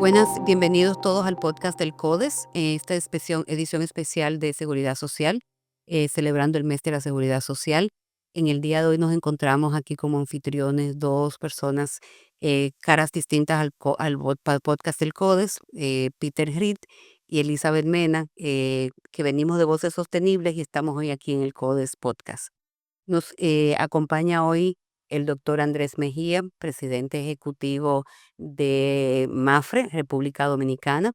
Buenas, bienvenidos todos al podcast del CODES, esta edición especial de Seguridad Social, celebrando el mes de la Seguridad Social. En el día de hoy nos encontramos aquí como anfitriones dos personas, caras distintas al podcast del CODES, Peter Hrit y Elizabeth Mena, que venimos de Voces Sostenibles y estamos hoy aquí en el CODES Podcast. Nos acompaña hoy el doctor Andrés Mejía, presidente ejecutivo de MAFRE, República Dominicana.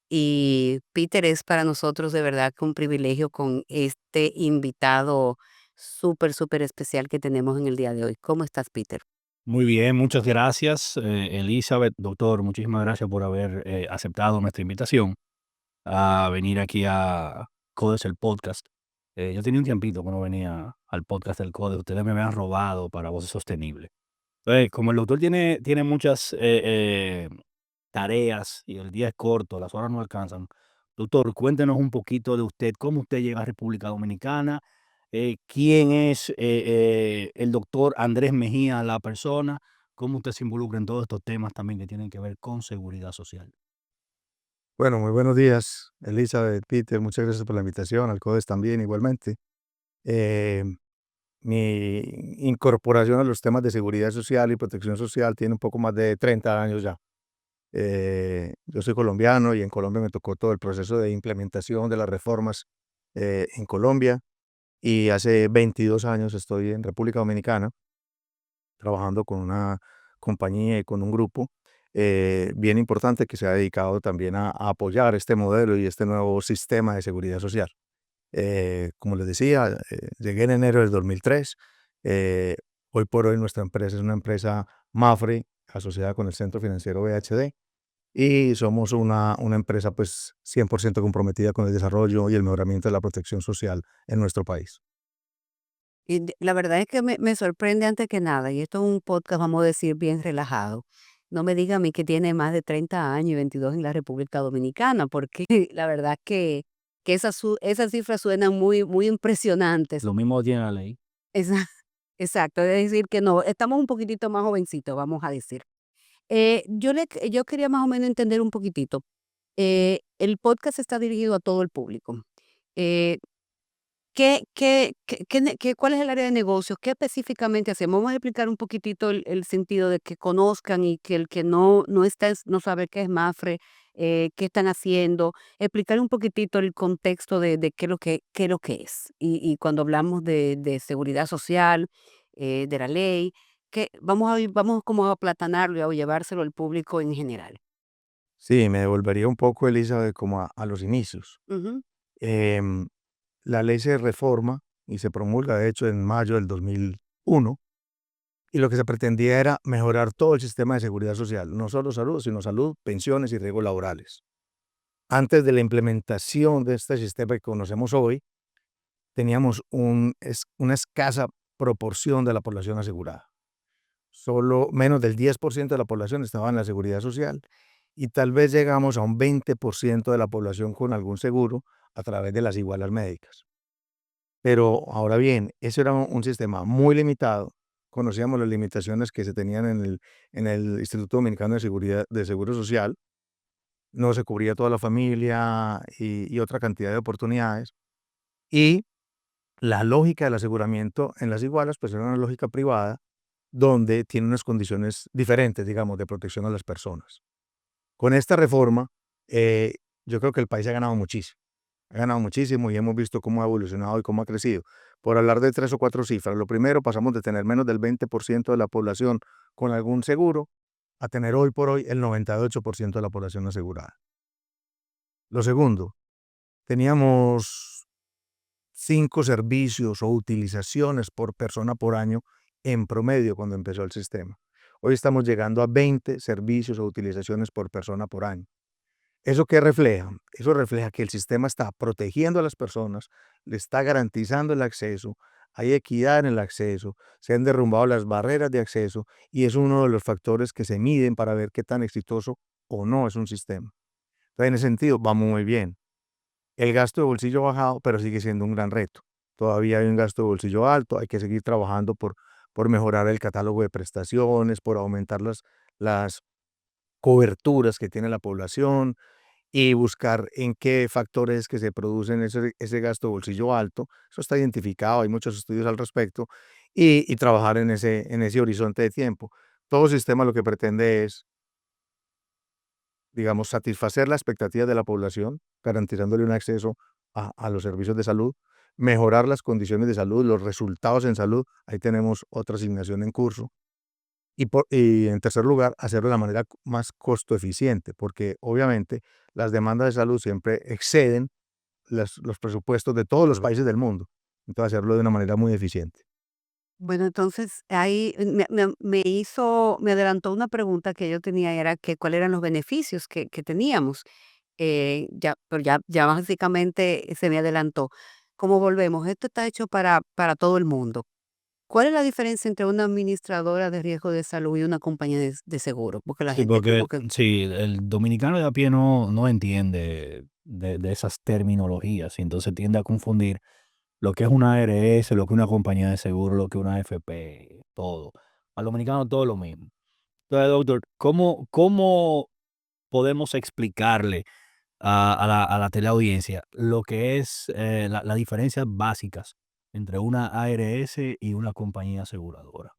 Y Peter, es para nosotros de verdad que un privilegio con este invitado súper, súper especial que tenemos en el día de hoy. ¿Cómo estás, Peter? Muy bien, muchas gracias, Elizabeth. Doctor, muchísimas gracias por haber aceptado nuestra invitación a venir aquí a Codes el podcast. Yo tenía un tiempito que no venía al podcast del Codes. Ustedes me habían robado para Voces Sostenibles. Entonces, como el doctor tiene muchas tareas y el día es corto, las horas no alcanzan. Doctor, cuéntenos un poquito de usted, cómo usted llega a República Dominicana, quién es el doctor Andrés Mejía, la persona, cómo usted se involucra en todos estos temas también que tienen que ver con seguridad social. Bueno, muy buenos días, Elizabeth, Peter, muchas gracias por la invitación, al CODES también igualmente. Eh, Mi incorporación a los temas de seguridad social y protección social tiene un poco más de 30 años ya. Yo soy colombiano y en Colombia me tocó todo el proceso de implementación de las reformas en Colombia, y hace 22 años estoy en República Dominicana trabajando con una compañía y con un grupo bien importante que se ha dedicado también a apoyar este modelo y este nuevo sistema de seguridad social. Como les decía, llegué en enero del 2003. eh, Hoy por hoy nuestra empresa es una empresa MAFRE, asociada con el Centro Financiero BHD, y somos una empresa pues 100% comprometida con el desarrollo y el mejoramiento de la protección social en nuestro país. Y la verdad es que me sorprende antes que nada, y esto es un podcast, vamos a decir, bien relajado. No me diga a mí que tiene más de 30 años y 22 en la República Dominicana, porque la verdad que esas cifras suenan muy, muy impresionantes. Lo mismo tiene la ley. Esa- Exacto, es decir que no, estamos un poquitito más jovencitos, vamos a decir. Yo quería más o menos entender un poquitito. El podcast está dirigido a todo el público. Eh, ¿Cuál es el área de negocios? ¿Qué específicamente hacemos? Vamos a explicar un poquitito el sentido de que conozcan y que el que no está, no sabe qué es MAFRE, qué están haciendo, explicar un poquitito el contexto de qué es lo que es. Y cuando hablamos de seguridad social, de la ley, que vamos como a aplatanarlo o llevárselo al público en general. Sí, me devolvería un poco, Elizabeth, como a los inicios. Ujú. Em, la ley se reforma y se promulga, de hecho, en mayo del 2001. Y lo que se pretendía era mejorar todo el sistema de seguridad social, no solo salud, sino salud, pensiones y riesgos laborales. Antes de la implementación de este sistema que conocemos hoy, teníamos una escasa proporción de la población asegurada. Solo menos del 10% de la población estaba en la seguridad social, y tal vez llegamos a un 20% de la población con algún seguro a través de las igualas médicas. Pero ahora bien, eso era un sistema muy limitado. Conocíamos las limitaciones que se tenían en el Instituto Dominicano de Seguridad de Seguro Social. No se cubría toda la familia y otra cantidad de oportunidades. Y la lógica del aseguramiento en las igualas, pues era una lógica privada donde tiene unas condiciones diferentes, digamos, de protección a las personas. Con esta reforma, eh, yo creo que el país ha ganado muchísimo y hemos visto cómo ha evolucionado y cómo ha crecido. Por hablar de 3 o 4 cifras, lo primero, pasamos de tener menos del 20% de la población con algún seguro a tener hoy por hoy el 98% de la población asegurada. Lo segundo, teníamos 5 servicios o utilizaciones por persona por año en promedio cuando empezó el sistema. Hoy estamos llegando a 20 servicios o utilizaciones por persona por año. ¿Eso qué refleja? Eso refleja que el sistema está protegiendo a las personas, le está garantizando el acceso, hay equidad en el acceso, se han derrumbado las barreras de acceso, y es uno de los factores que se miden para ver qué tan exitoso o no es un sistema. Entonces, en ese sentido, vamos muy bien. El gasto de bolsillo ha bajado, pero sigue siendo un gran reto. Todavía hay un gasto de bolsillo alto, hay que seguir trabajando por mejorar el catálogo de prestaciones, por aumentar las coberturas que tiene la población y buscar en qué factores que se producen ese gasto de bolsillo alto. Eso está identificado, hay muchos estudios al respecto, y trabajar en ese horizonte de tiempo. Todo sistema lo que pretende es, digamos, satisfacer las expectativas de la población, garantizándole un acceso a los servicios de salud, mejorar las condiciones de salud, los resultados en salud. Ahí tenemos otra asignación en curso. Y en tercer lugar, hacerlo de la manera más costo eficiente, porque obviamente las demandas de salud siempre exceden los presupuestos de todos los países del mundo. Entonces, hacerlo de una manera muy eficiente. Bueno, entonces ahí me adelantó una pregunta que yo tenía, era que cuáles eran los beneficios que teníamos. Pero ya básicamente se me adelantó. ¿Cómo volvemos? Esto está hecho para todo el mundo. ¿Cuál es la diferencia entre una administradora de riesgo de salud y una compañía de seguro? Porque la Sí, gente porque como que sí, el dominicano de a pie no entiende de esas terminologías y entonces tiende a confundir lo que es una ARS, lo que es una compañía de seguro, lo que es una AFP, todo. Al dominicano todo lo mismo. Entonces, doctor, ¿cómo podemos explicarle a la teleaudiencia lo que es las diferencias básicas entre una ARS y una compañía aseguradora?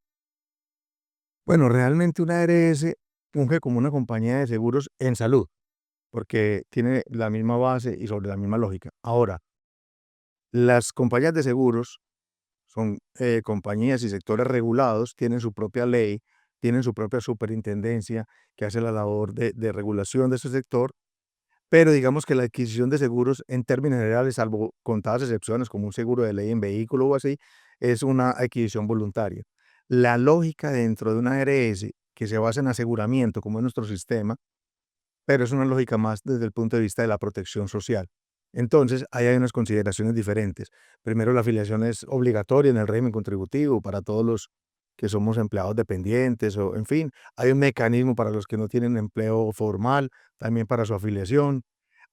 Bueno, realmente una ARS funge como una compañía de seguros en salud, porque tiene la misma base y sobre la misma lógica. Ahora, las compañías de seguros son compañías y sectores regulados, tienen su propia ley, tienen su propia superintendencia que hace la labor de regulación de ese sector, pero digamos que la adquisición de seguros en términos generales, salvo contadas excepciones como un seguro de ley en vehículo o así, es una adquisición voluntaria. La lógica dentro de una ARS que se basa en aseguramiento, como es nuestro sistema, pero es una lógica más desde el punto de vista de la protección social. Entonces, ahí hay unas consideraciones diferentes. Primero, la afiliación es obligatoria en el régimen contributivo para todos los que somos empleados dependientes o, en fin, hay un mecanismo para los que no tienen empleo formal, también para su afiliación.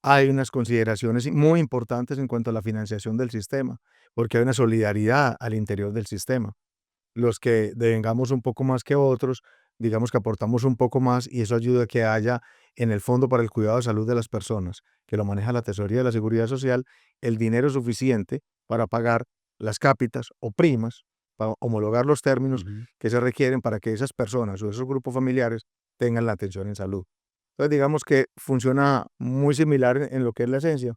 Hay unas consideraciones muy importantes en cuanto a la financiación del sistema, porque hay una solidaridad al interior del sistema. Los que devengamos un poco más que otros, digamos que aportamos un poco más y eso ayuda a que haya en el Fondo para el Cuidado de Salud de las Personas, que lo maneja la Tesorería de la Seguridad Social, el dinero suficiente para pagar las cápitas o primas, para homologar los términos Ujú. que se requieren para que esas personas o esos grupos familiares tengan la atención en salud. Entonces, digamos que funciona muy similar en lo que es la esencia.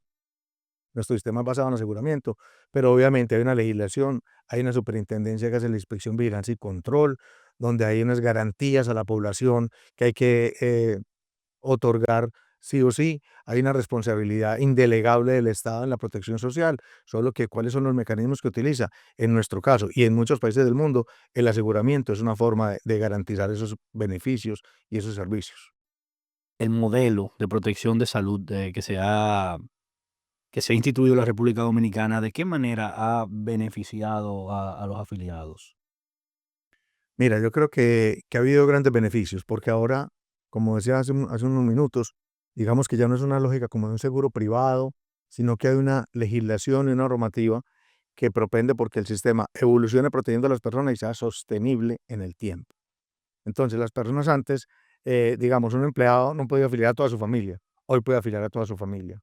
Nuestro sistema es basado en aseguramiento, pero obviamente hay una legislación, hay una superintendencia que hace la inspección, vigilancia y control, donde hay unas garantías a la población que hay que otorgar sí o sí. Hay una responsabilidad indelegable del Estado en la protección social, solo que cuáles son los mecanismos que utiliza. En nuestro caso y en muchos países del mundo, el aseguramiento es una forma de garantizar esos beneficios y esos servicios. El modelo de protección de salud que se ha instituido en la República Dominicana, ¿de qué manera ha beneficiado a los afiliados? Mira, yo creo que ha habido grandes beneficios, porque ahora, como decía hace unos minutos, digamos que ya no es una lógica como de un seguro privado, sino que hay una legislación y una normativa que propende porque el sistema evolucione protegiendo a las personas y sea sostenible en el tiempo. Entonces, las personas antes, digamos, un empleado no podía afiliar a toda su familia, hoy puede afiliar a toda su familia.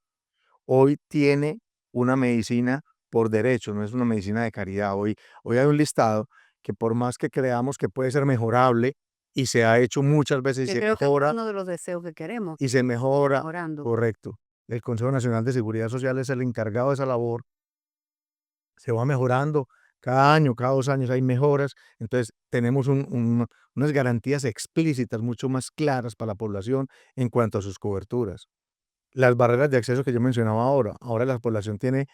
Hoy tiene una medicina por derecho, no es una medicina de caridad. Hoy hay un listado que por más que creamos que puede ser mejorable y se ha hecho muchas veces que creo que es uno de los deseos que queremos, y se mejora, mejorando. correcto. El Consejo Nacional de Seguridad Social es el encargado de esa labor, se va mejorando cada año, cada 2 años hay mejoras, entonces tenemos unas garantías explícitas mucho más claras para la población en cuanto a sus coberturas. Las barreras de acceso que yo mencionaba ahora. Ahora la población tiene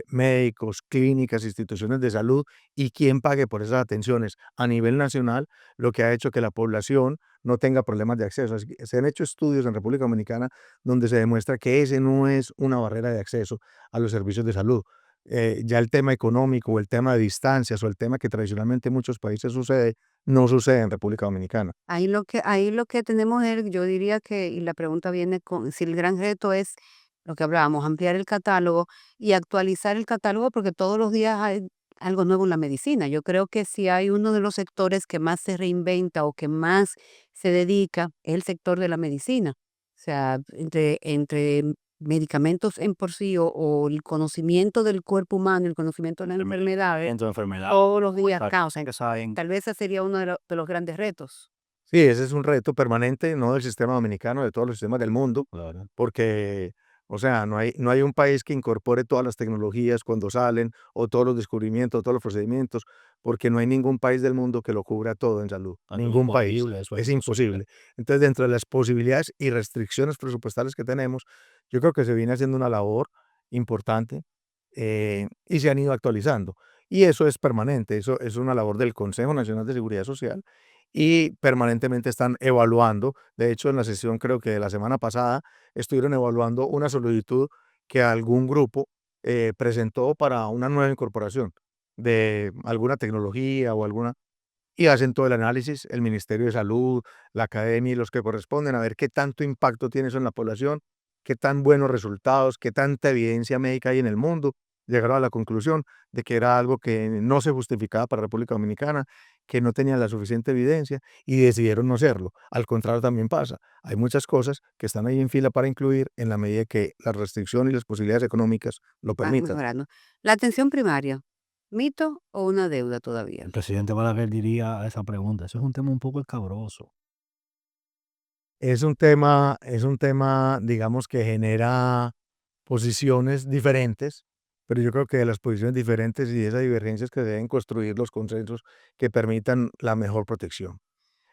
médicos, clínicas, instituciones de salud y quién pague por esas atenciones a nivel nacional, lo que ha hecho que la población no tenga problemas de acceso. Así que se han hecho estudios en República Dominicana donde se demuestra que ese no es una barrera de acceso a los servicios de salud. Ya el tema económico o el tema de distancias o el tema que tradicionalmente en muchos países sucede, no sucede en República Dominicana. Ahí lo que tenemos es, yo diría que, y la pregunta viene con, si el gran reto es lo que hablábamos, ampliar el catálogo y actualizar el catálogo, porque todos los días algo nuevo en la medicina. Yo creo que si hay uno de los sectores que más se reinventa o que más se dedica, es el sector de la medicina. O sea, entre medicamentos en por sí o el conocimiento del cuerpo humano, el conocimiento de las enfermedades, Dentro de enfermedad. todos los días Exacto, causan. que saben. Tal vez ese sería uno de los grandes retos. Sí, ese es un reto permanente, no del sistema dominicano, de todos los sistemas del mundo, Claro. porque, o sea, no hay un país que incorpore todas las tecnologías cuando salen, o todos los descubrimientos, todos los procedimientos, porque no hay ningún país del mundo que lo cubra todo en salud, Eso es ningún país, imposible, eso es es imposible. imposible. Entonces, dentro de las posibilidades y restricciones presupuestales que tenemos, yo creo que se viene haciendo una labor importante, y se han ido actualizando. Y eso es permanente, eso es una labor del Consejo Nacional de Seguridad Social y permanentemente están evaluando. De hecho, en la sesión creo que de la semana pasada estuvieron evaluando una solicitud que algún grupo presentó para una nueva incorporación de alguna tecnología o alguna, y hacen todo el análisis, el Ministerio de Salud, la academia y los que corresponden, a ver qué tanto impacto tiene eso en la población, qué tan buenos resultados, qué tanta evidencia médica hay en el mundo. Llegaron a la conclusión de que era algo que no se justificaba para República Dominicana, que no tenía la suficiente evidencia y decidieron no hacerlo. Al contrario, también pasa. Hay muchas cosas que están ahí en fila para incluir en la medida que las restricciones y las posibilidades económicas lo Va permitan. mejorando. La atención primaria, ¿mito o una deuda todavía? El presidente Balaguer diría a esa pregunta, eso es un tema un poco escabroso. Es un tema, digamos, que genera posiciones diferentes, pero yo creo que de las posiciones diferentes y de esas divergencias que deben construir los consensos que permitan la mejor protección.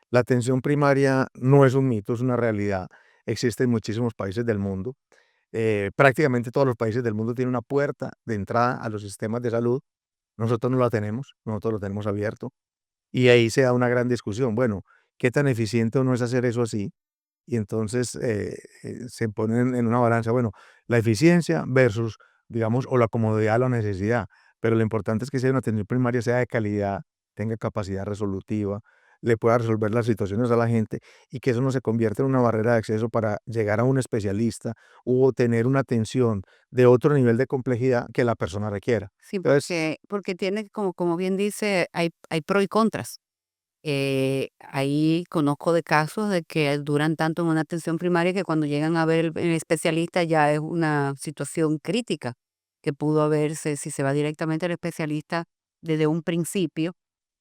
La atención primaria no es un mito, es una realidad. Existe en muchísimos países del mundo. Prácticamente todos los países del mundo tienen una puerta de entrada a los sistemas de salud. Nosotros no la tenemos, nosotros lo tenemos abierto. Y ahí se da una gran discusión. Bueno, ¿qué tan eficiente o no es hacer eso así? Y entonces se ponen en una balanza, bueno, la eficiencia versus, digamos, o la comodidad o la necesidad. Pero lo importante es que sea una atención primaria, sea de calidad, tenga capacidad resolutiva, le pueda resolver las situaciones a la gente y que eso no se convierta en una barrera de acceso para llegar a un especialista o tener una atención de otro nivel de complejidad que la persona requiera. Sí, Entonces, porque tiene, como bien dice, hay pros y contras. Ahí conozco de casos de que duran tanto en una atención primaria que cuando llegan a ver el especialista ya es una situación crítica que pudo haberse, si se va directamente al especialista desde un principio,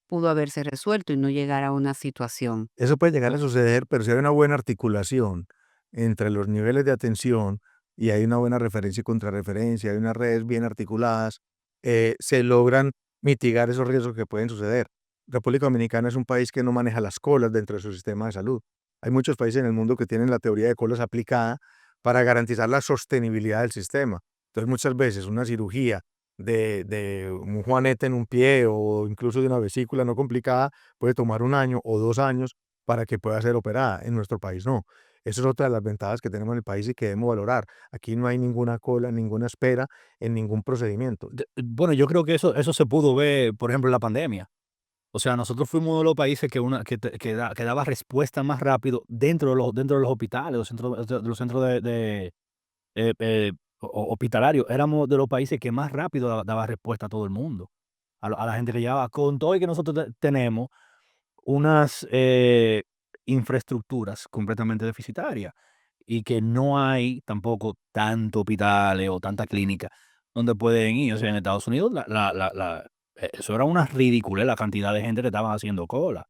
pudo haberse resuelto y no llegar a una situación. eso puede llegar a suceder, pero si hay una buena articulación entre los niveles de atención y hay una buena referencia y contrarreferencia, hay unas redes bien articuladas, se logran mitigar esos riesgos que pueden suceder. República Dominicana es un país que no maneja las colas dentro de su sistema de salud. Hay muchos países en el mundo que tienen la teoría de colas aplicada para garantizar la sostenibilidad del sistema. Entonces, muchas veces una cirugía de un juanete en un pie o incluso de una vesícula no complicada puede tomar 1 año o 2 años para que pueda ser operada. En nuestro país no. Eso es otra de las ventajas que tenemos en el país y que debemos valorar. Aquí no hay ninguna cola, ninguna espera en ningún procedimiento. Bueno, yo creo que eso se pudo ver, por ejemplo, en la pandemia. O sea, nosotros fuimos uno de los países que daba respuesta más rápido dentro de los hospitales, los centros hospitalarios. Éramos de los países que más rápido daba respuesta a todo el mundo, a la gente que llevaba. Con todo y que nosotros tenemos unas infraestructuras completamente deficitarias y que no hay tampoco tantos hospitales o tanta clínica donde pueden ir. O sea, en Estados Unidos eso era una ridiculez la cantidad de gente que estaban haciendo cola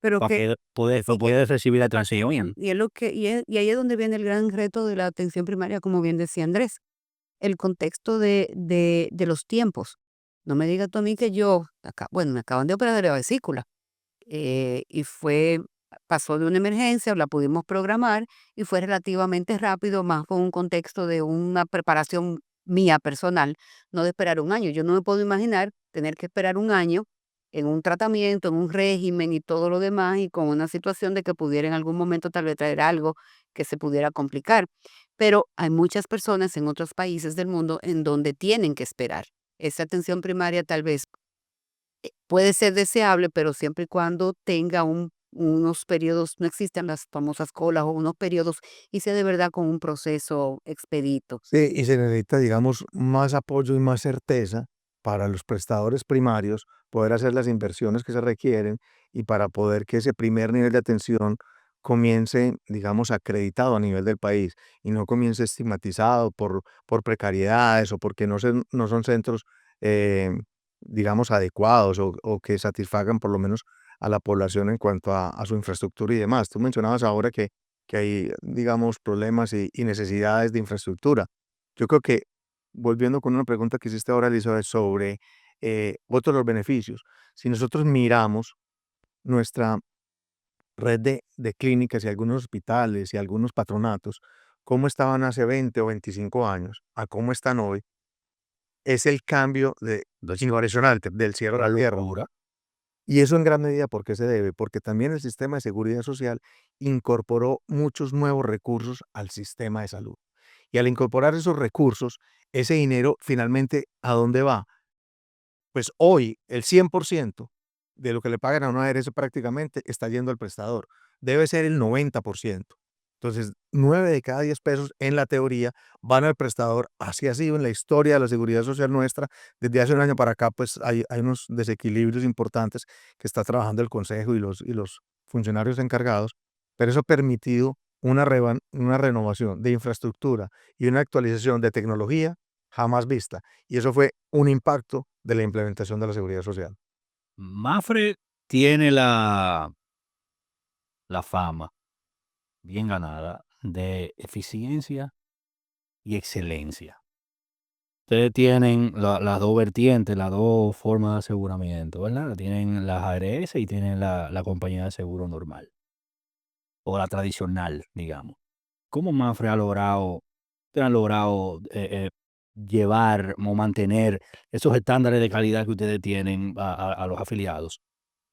Pero para que, poder recibir la atención. y es lo que, y ahí es donde viene el gran reto de la atención primaria, como bien decía Andrés, el contexto de los tiempos. No me digas tú a mí que bueno, me acaban de operar de la vesícula. Y pasó de una emergencia, la pudimos programar y fue relativamente rápido, más con un contexto de una preparación mía personal, no de esperar un año. Yo no me puedo imaginar tener que esperar un año en un tratamiento, en un régimen y todo lo demás, y con una situación de que pudiera en algún momento tal vez traer algo que se pudiera complicar. Pero hay muchas personas en otros países del mundo en donde tienen que esperar. Esa atención primaria tal vez puede ser deseable, pero siempre y cuando tenga unos periodos, no existan las famosas colas o unos periodos, y sea de verdad con un proceso expedito. Sí, y se necesita, digamos, más apoyo y más certeza para los prestadores primarios poder hacer las inversiones que se requieren y para poder que ese primer nivel de atención comience, digamos, acreditado a nivel del país y no comience estigmatizado por precariedades o porque no son centros, eh, digamos, adecuados o que satisfagan por lo menos a la población en cuanto a su infraestructura y demás. Tú mencionabas ahora que hay, digamos, problemas y necesidades de infraestructura. Yo creo que, volviendo con una pregunta que hiciste ahora, Elizabeth, sobre otros los beneficios, si nosotros miramos nuestra red de clínicas y algunos hospitales y algunos patronatos, cómo estaban hace 20 o 25 años a cómo están hoy, es el cambio de impresionante del cielo a La la tierra. locura. Y eso en gran medida, ¿por qué se debe? Porque también el sistema de seguridad social incorporó muchos nuevos recursos al sistema de salud. Y al incorporar esos recursos, ese dinero finalmente, ¿a dónde va? Pues hoy el 100% de lo que le pagan a una ARS prácticamente está yendo al prestador. Debe ser el 90%. Entonces, 9 de cada 10 pesos en la teoría van al prestador. Así ha sido en la historia de la seguridad social nuestra. Desde hace un año para acá, pues hay unos desequilibrios importantes que está trabajando el consejo y los funcionarios encargados, pero eso ha permitido una renovación de infraestructura y una actualización de tecnología jamás vista. Y eso fue un impacto de la implementación de la seguridad social. Mafre tiene la fama bien ganada de eficiencia y excelencia. Ustedes tienen las dos vertientes, las dos formas de aseguramiento, ¿verdad? Tienen las ARS y tienen la compañía de seguro normal, o la tradicional, digamos. ¿Cómo Mafre ustedes han logrado llevar o mantener esos estándares de calidad que ustedes tienen a los afiliados?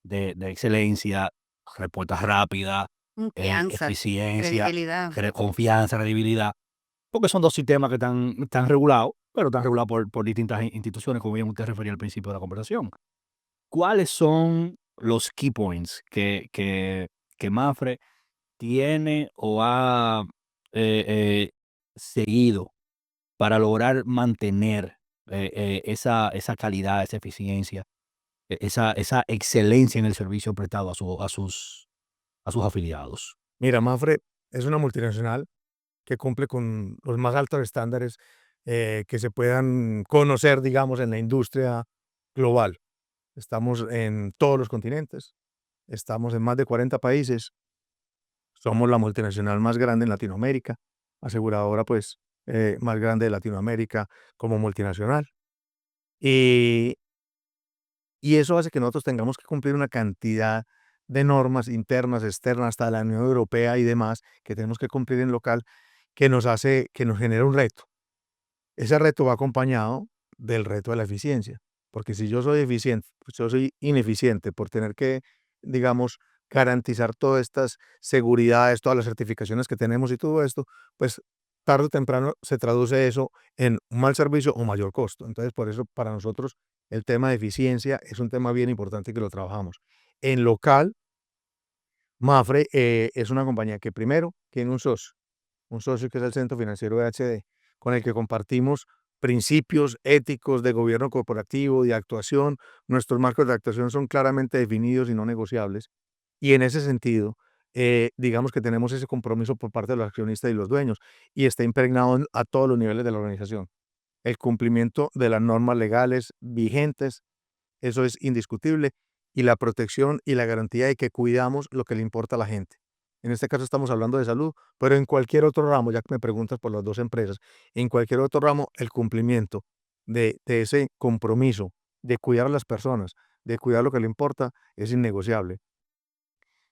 De excelencia, respuestas rápidas, Confianza, eficiencia, credibilidad. confianza, credibilidad, porque son dos sistemas que están regulados, pero están regulados por distintas instituciones, como bien usted refería al principio de la conversación. ¿Cuáles son los key points que Mafre tiene o ha eh, seguido para lograr mantener esa calidad, esa eficiencia, esa excelencia en el servicio prestado a sus afiliados? Mira, Mafre es una multinacional que cumple con los más altos estándares que se puedan conocer, digamos, en la industria global. Estamos en todos los continentes, estamos en más de 40 países, somos la multinacional más grande en Latinoamérica, aseguradora pues más grande de Latinoamérica como multinacional. Y Y eso hace que nosotros tengamos que cumplir una cantidad de normas internas, externas, hasta la Unión Europea y demás, que tenemos que cumplir en local, que nos genera un reto. Ese reto va acompañado del reto de la eficiencia, porque si yo soy eficiente, pues yo soy ineficiente por tener que, digamos, garantizar todas estas seguridades, todas las certificaciones que tenemos y todo esto, pues tarde o temprano se traduce eso en un mal servicio o mayor costo. Entonces, por eso para nosotros el tema de eficiencia es un tema bien importante que lo trabajamos. En local, Mafre es una compañía que primero tiene un socio que es el Centro Financiero de HD, con el que compartimos principios éticos de gobierno corporativo, de actuación. Nuestros marcos de actuación son claramente definidos y no negociables. Y en ese sentido, digamos que tenemos ese compromiso por parte de los accionistas y los dueños, y está impregnado a todos los niveles de la organización. El cumplimiento de las normas legales vigentes, eso es indiscutible, y la protección y la garantía de que cuidamos lo que le importa a la gente. En este caso estamos hablando de salud, pero en cualquier otro ramo, ya que me preguntas por las dos empresas, en cualquier otro ramo, el cumplimiento de ese compromiso de cuidar a las personas, de cuidar lo que le importa, es innegociable.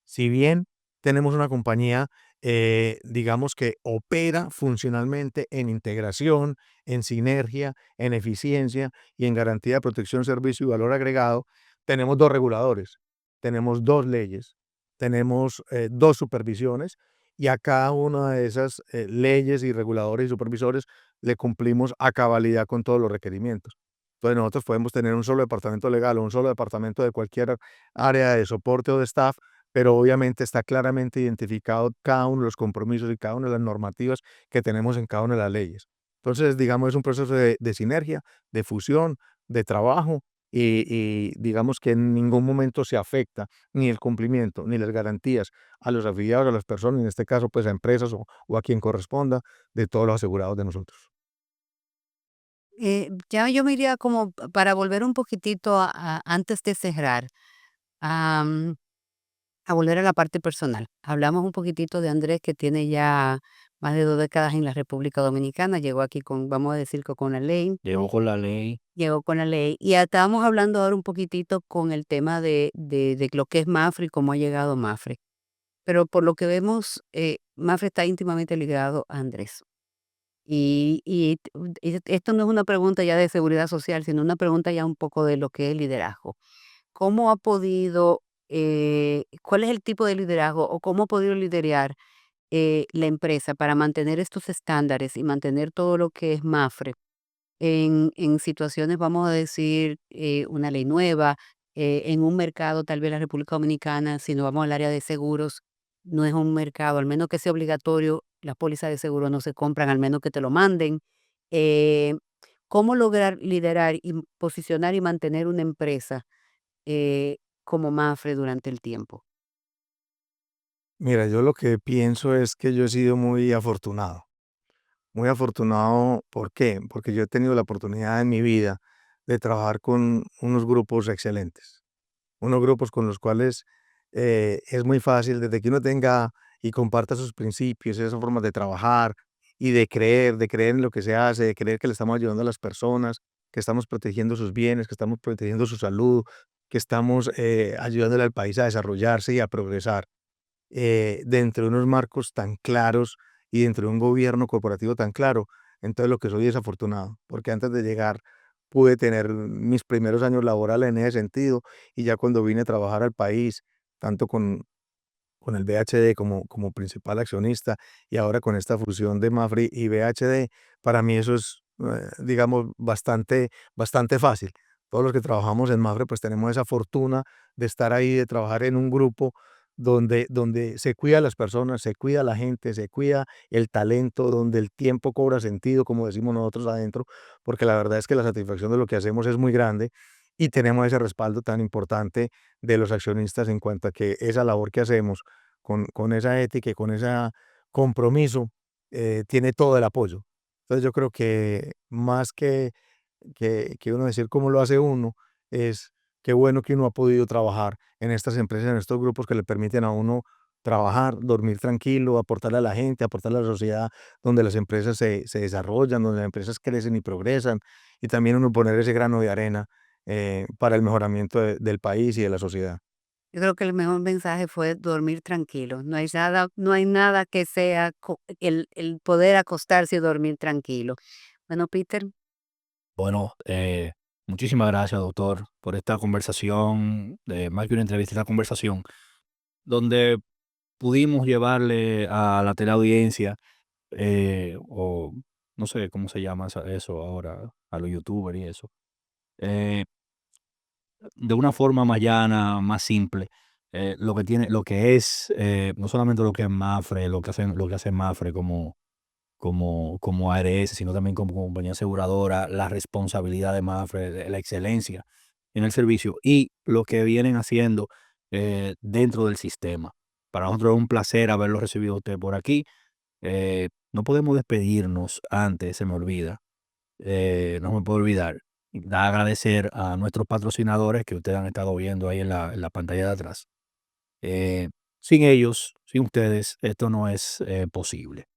Si bien tenemos una compañía, digamos que opera funcionalmente en integración, en sinergia, en eficiencia y en garantía de protección, servicio y valor agregado, tenemos 2 reguladores, tenemos 2 leyes, tenemos, 2 supervisiones, y a cada una de esas, leyes y reguladores y supervisores le cumplimos a cabalidad con todos los requerimientos. Entonces, nosotros podemos tener un solo departamento legal o un solo departamento de cualquier área de soporte o de staff, pero obviamente está claramente identificado cada uno de los compromisos y cada una de las normativas que tenemos en cada una de las leyes. Entonces, digamos, es un proceso de sinergia, de fusión, de trabajo y digamos que en ningún momento se afecta ni el cumplimiento ni las garantías a los afiliados, a las personas, en este caso pues a empresas o a quien corresponda, de todos los asegurados de nosotros. Ya yo me iría como para volver un poquitito antes de cerrar, am, a volver a la parte personal. Hablamos un poquitito de Andrés, que tiene ya más de 2 décadas en la República Dominicana. Llegó aquí con, vamos a decir que con la ley, Llegó con la ley. llegó con la ley. Y estábamos hablando ahora un poquitito con el tema de lo que es Mafre y cómo ha llegado Mafre. Pero por lo que vemos, Mafre está íntimamente ligado a Andrés. Y esto no es una pregunta ya de seguridad social, sino una pregunta ya un poco de lo que es liderazgo. ¿Cómo ha podido, cuál es el tipo de liderazgo o cómo ha podido liderar la empresa para mantener estos estándares y mantener todo lo que es Mafre en situaciones, vamos a decir, una ley nueva, en un mercado, tal vez la República Dominicana, si nos vamos al área de seguros, no es un mercado, al menos que sea obligatorio, las pólizas de seguro no se compran, al menos que te lo manden. Eh, ¿Cómo lograr liderar y posicionar y mantener una empresa como Mafre durante el tiempo? Mira, yo lo que pienso es que yo he sido muy afortunado. Muy afortunado, ¿por qué? Porque yo he tenido la oportunidad en mi vida de trabajar con unos grupos excelentes, unos grupos con los cuales es muy fácil, desde que uno tenga y comparta sus principios, esas formas de trabajar y de creer en lo que se hace, de creer que le estamos ayudando a las personas, que estamos protegiendo sus bienes, que estamos protegiendo su salud, que estamos ayudándole al país a desarrollarse y a progresar dentro de unos marcos tan claros y dentro de un gobierno corporativo tan claro. Entonces lo que soy es afortunado, porque antes de llegar pude tener mis primeros años laborales en ese sentido y ya cuando vine a trabajar al país, tanto con el BHD como principal accionista y ahora con esta fusión de Mafre y BHD, para mí eso es, digamos, bastante fácil. Todos los que trabajamos en Mafre, pues tenemos esa fortuna de estar ahí, de trabajar en un grupo donde se cuida a las personas, se cuida a la gente, se cuida el talento, donde el tiempo cobra sentido, como decimos nosotros adentro, porque la verdad es que la satisfacción de lo que hacemos es muy grande y tenemos ese respaldo tan importante de los accionistas en cuanto a que esa labor que hacemos con esa ética y con ese compromiso tiene todo el apoyo. Entonces yo creo que más que uno decir cómo lo hace uno, es qué bueno que uno ha podido trabajar en estas empresas, en estos grupos que le permiten a uno trabajar, dormir tranquilo, aportarle a la gente, aportarle a la sociedad, donde las empresas se desarrollan, donde las empresas crecen y progresan, y también uno poner ese grano de arena para el mejoramiento del país y de la sociedad. Yo creo que el mejor mensaje fue dormir tranquilo. No hay nada que sea el poder acostarse y dormir tranquilo. Bueno, Peter, Bueno, muchísimas gracias, doctor, por esta conversación, más que una entrevista, esta conversación, donde pudimos llevarle a la teleaudiencia, o no sé cómo se llama eso ahora, a los youtubers y eso, eh, de una forma más llana, más simple, lo que es, no solamente lo que es Mafre, lo que hace Mafre como ARS, sino también como compañía aseguradora, la responsabilidad de Mafre, la excelencia en el servicio y lo que vienen haciendo dentro del sistema. Para nosotros es un placer haberlo recibido usted por aquí. No podemos despedirnos antes, se me olvida, no me puedo olvidar, da agradecer a nuestros patrocinadores que ustedes han estado viendo ahí en la pantalla de atrás. Eh, Sin ellos, sin ustedes, esto no es posible.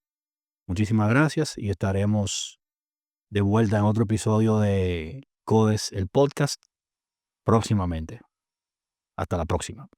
Muchísimas gracias y estaremos de vuelta en otro episodio de Codes, el podcast, próximamente. Hasta la próxima.